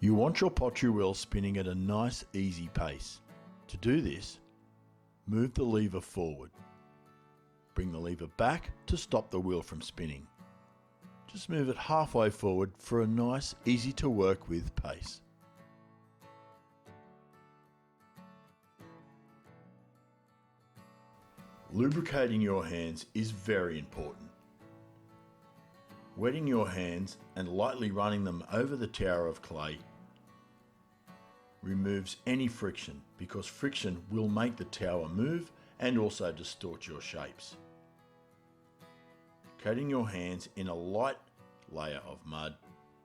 You want your pottery wheel spinning at a nice, easy pace. To do this, move the lever forward. Bring the lever back to stop the wheel from spinning. Just move it halfway forward for a nice, easy to work with pace. Lubricating your hands is very important. Wetting your hands and lightly running them over the tower of clay removes any friction, because friction will make the tower move and also distort your shapes. Coating your hands in a light layer of mud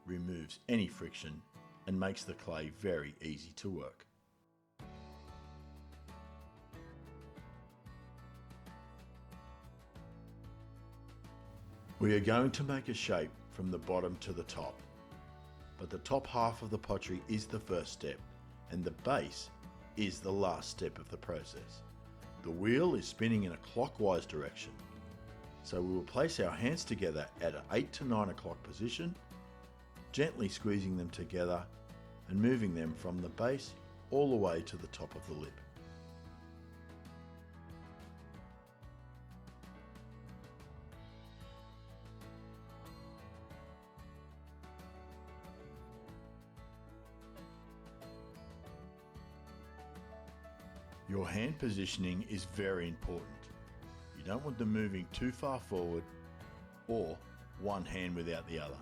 removes any friction and makes the clay very easy to work. We are going to make a shape from the bottom to the top, but the top half of the pottery is the first step and the base is the last step of the process. The wheel is spinning in a clockwise direction, so we will place our hands together at an 8 to 9 o'clock position, gently squeezing them together and moving them from the base all the way to the top of the lip. Your hand positioning is very important. You don't want them moving too far forward or one hand without the other,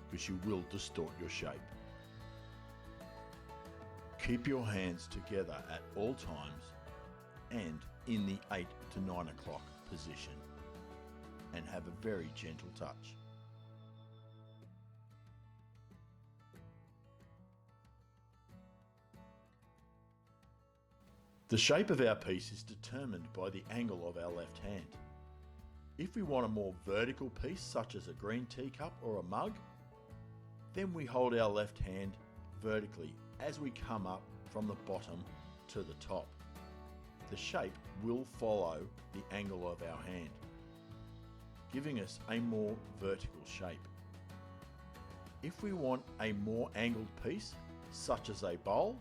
because you will distort your shape. Keep your hands together at all times and in the 8 to 9 o'clock position, and have a very gentle touch. The shape of our piece is determined by the angle of our left hand. If we want a more vertical piece, such as a green teacup or a mug, then we hold our left hand vertically as we come up from the bottom to the top. The shape will follow the angle of our hand, giving us a more vertical shape. If we want a more angled piece, such as a bowl,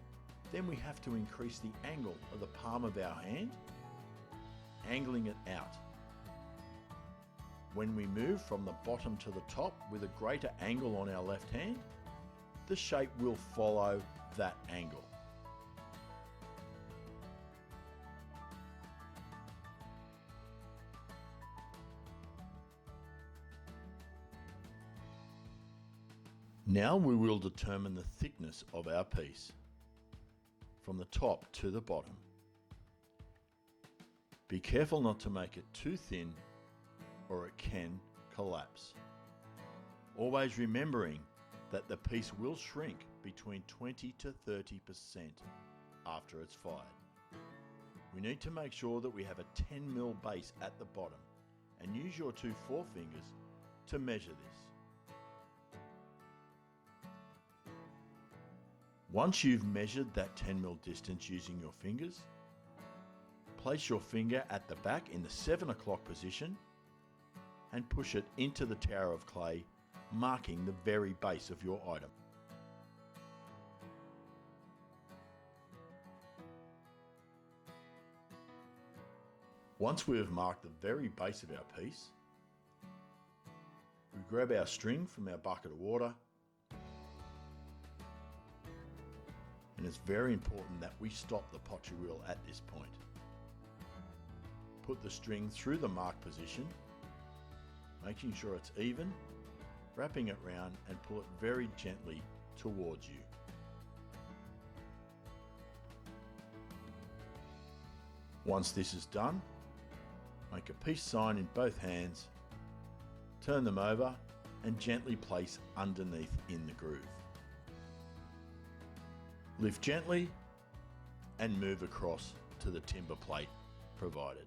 then we have to increase the angle of the palm of our hand, angling it out. When we move from the bottom to the top with a greater angle on our left hand, the shape will follow that angle. Now we will determine the thickness of our piece, from the top to the bottom. Be careful not to make it too thin or it can collapse. Always remembering that the piece will shrink between 20 to 30% after it's fired. We need to make sure that we have a 10mm base at the bottom, and use your 2 forefingers to measure this. Once you've measured that 10mm distance using your fingers, place your finger at the back in the 7 o'clock position and push it into the tower of clay, marking the very base of your item. Once we have marked the very base of our piece, we grab our string from our bucket of water, and it's very important that we stop the pottery wheel at this point. Put the string through the mark position, making sure it's even, wrapping it round and pull it very gently towards you. Once this is done, make a peace sign in both hands, turn them over and gently place underneath in the groove. Lift gently and move across to the timber plate provided.